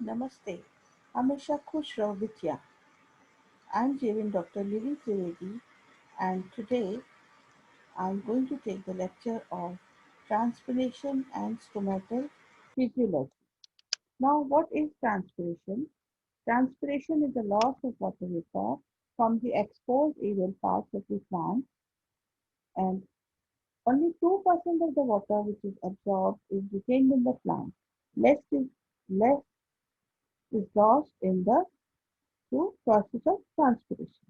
Namaste. Hamisha Khush Raho Vidya. I'm Jv'n Dr. Lily Trivedi, and today I'm going to take the lecture of Transpiration and Stomatal Physiology. Now, what is transpiration? Transpiration is the loss of water vapor from the exposed aerial parts of the plant, and only 2% of the water which is absorbed is retained in the plant. Less is lost in the through process of transpiration.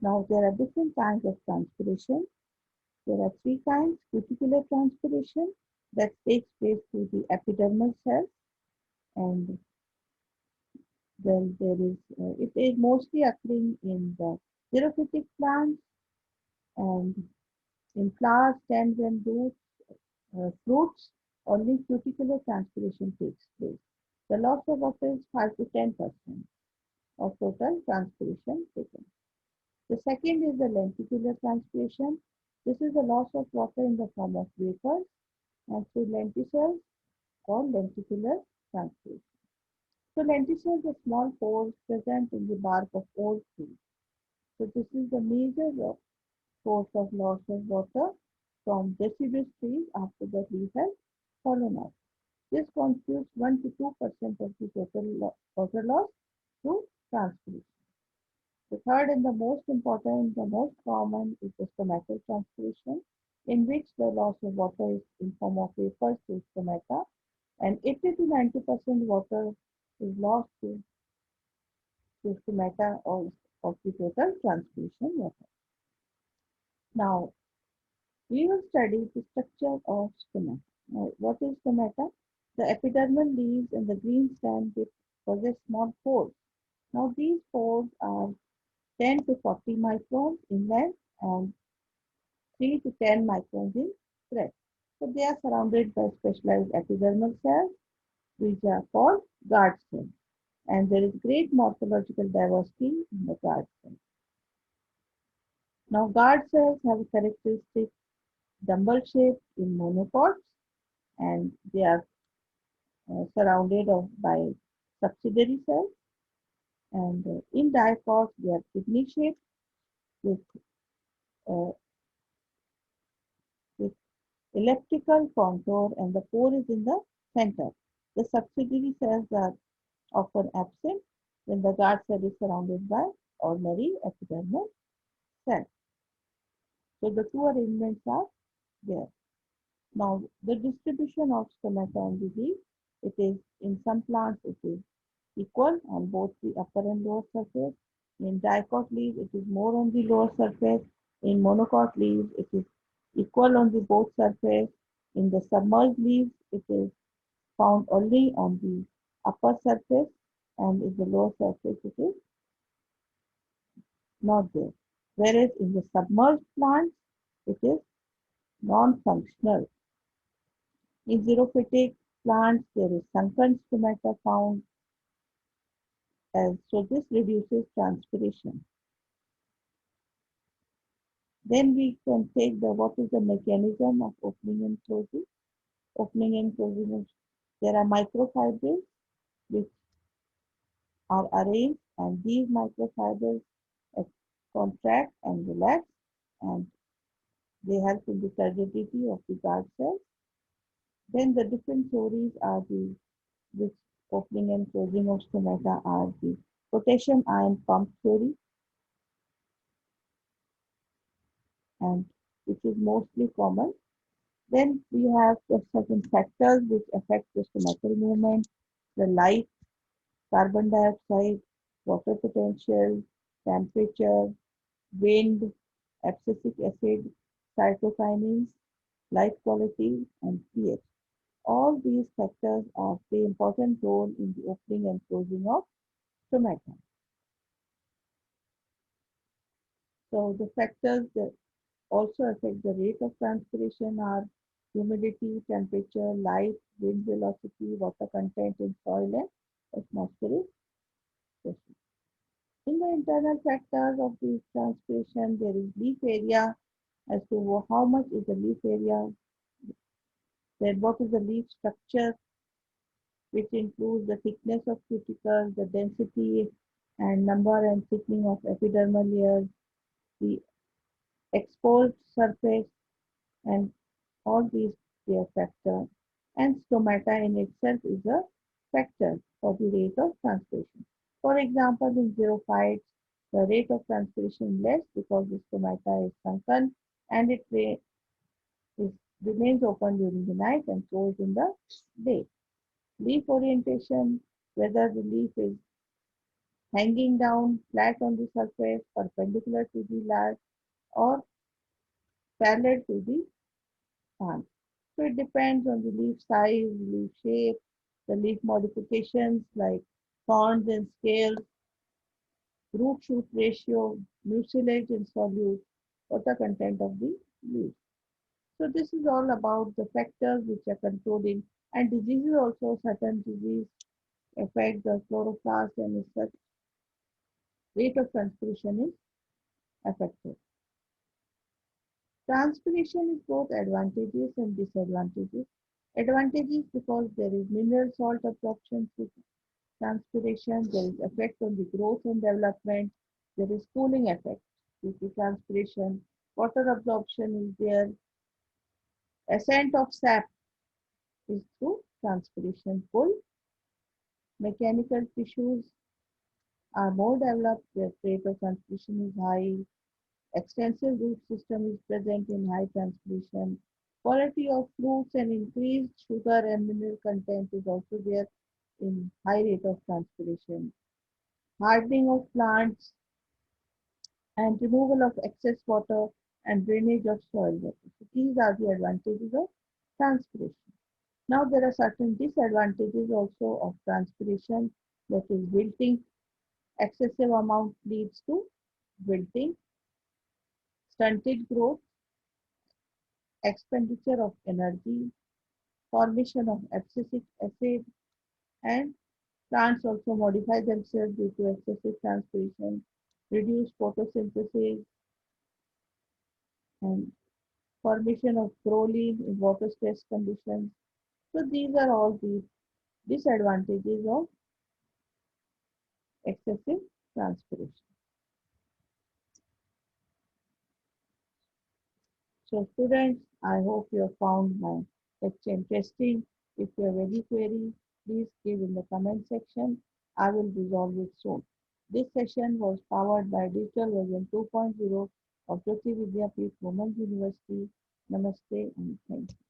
Now, there are different kinds of transpiration. There are three kinds: cuticular transpiration that takes place through the epidermal cells, and then there is it is mostly occurring in the xerophytic plants and in flowers, stems, and roots, fruits. Only cuticular transpiration takes place. The loss of water is 5 to 10% of total transpiration taken. The second is the lenticular transpiration. This is the loss of water in the form of vapors and through lenticels or lenticular transpiration. So lenticels are small pores present in the bark of old trees. So this is the major source of loss of water from deciduous trees after the leaf has fallen off. This constitutes 1 to 2% of the total water loss through transpiration. The third and the most important, the most common is the stomatal transpiration, in which the loss of water is in form of vapors to stomata, and 80 to 90% water is lost to stomata of the total transpiration water. Now, we will study the structure of stomata. Now, what is stomata? The epidermal leaves and the green stem they possess small pores. Now, these pores are 10 to 40 microns in length and 3 to 10 microns in breadth. So they are surrounded by specialized epidermal cells, which are called guard cells. And there is great morphological diversity in the guard cells. Now, guard cells have a characteristic dumbbell shape in monocots, and they are surrounded by subsidiary cells. And in dicots, they are kidney shaped with, uh, with elliptical contour, and the pore is in the center. The subsidiary cells are often absent when the guard cell is surrounded by ordinary epidermal cells. So the two arrangements are there. Now the distribution of stomata on the leaf, it is in some plants it is equal on both the upper and lower surface. In dicot leaves it is more on the lower surface. In monocot leaves it is equal on the both surface. In the submerged leaves it is found only on the upper surface, and in the lower surface it is not there. Whereas in the submerged plants, it is non-functional. In xerophytic plants, there is sunken stomata found, and so this reduces transpiration. Then we can take the what is the mechanism of opening and closing. Opening and closing, there are microfibrils which are arranged, and these microfibrils contract and relax, and they help in the solidity of the guard cells. Then the different theories are the which opening and closing of stomata are the potassium ion pump theory, and which is mostly common. Then we have the certain factors which affect the stomatal movement: the light, carbon dioxide, water potential, temperature, wind, abscisic acid, cytokinins, light quality, and pH. All these factors play important role in the opening and closing of stomata. So the factors that also affect the rate of transpiration are humidity, temperature, light, wind velocity, water content in soil, and atmospheric pressure. In the internal factors of the transpiration, there is leaf area as to how much is the leaf area, then what is the leaf structure, which includes the thickness of cuticles, the density and number and thickening of epidermal layers, the exposed surface, and all these they are factor. And stomata in itself is a factor for the rate of transpiration. For example, in xerophytes, the rate of transpiration less because the stomata is sunken and is, remains open during the night and closed in the day. Leaf orientation, whether the leaf is hanging down flat on the surface, perpendicular to the lash, or parallel to the plant. So it depends on the leaf size, leaf shape, the leaf modifications like thorns and scales, root shoot ratio, mucilage and solute, water content of the leaf. So this is all about the factors which are controlling, and diseases also. Certain disease affect the chloroplast and as such rate of transpiration is affected. Transpiration is both advantageous and disadvantages. Advantages because there is mineral salt absorption through transpiration, there is effect on the growth and development, there is cooling effect due to transpiration, water absorption is there, ascent of sap is through transpiration. Pull, mechanical tissues are more developed where rate of transpiration is high, extensive root system is present in high transpiration. Quality of fruits and increased sugar and mineral content is also there in high rate of transpiration. Hardening of plants and removal of excess water and drainage of soil water. So these are the advantages of transpiration. Now there are certain disadvantages also of transpiration, that is wilting. Excessive amount leads to wilting, stunted growth, expenditure of energy, formation of abscisic acid, and plants also modify themselves due to excessive transpiration, reduced photosynthesis, and formation of proline in water stress conditions. So these are all the disadvantages of excessive transpiration. So students, I hope you have found my lecture interesting. If you have any query, please give in the comment section. I will resolve it soon. This session was powered by Digital Version 2.0 of Jyoti Vidyapeeth Women's University. Namaste and thank you.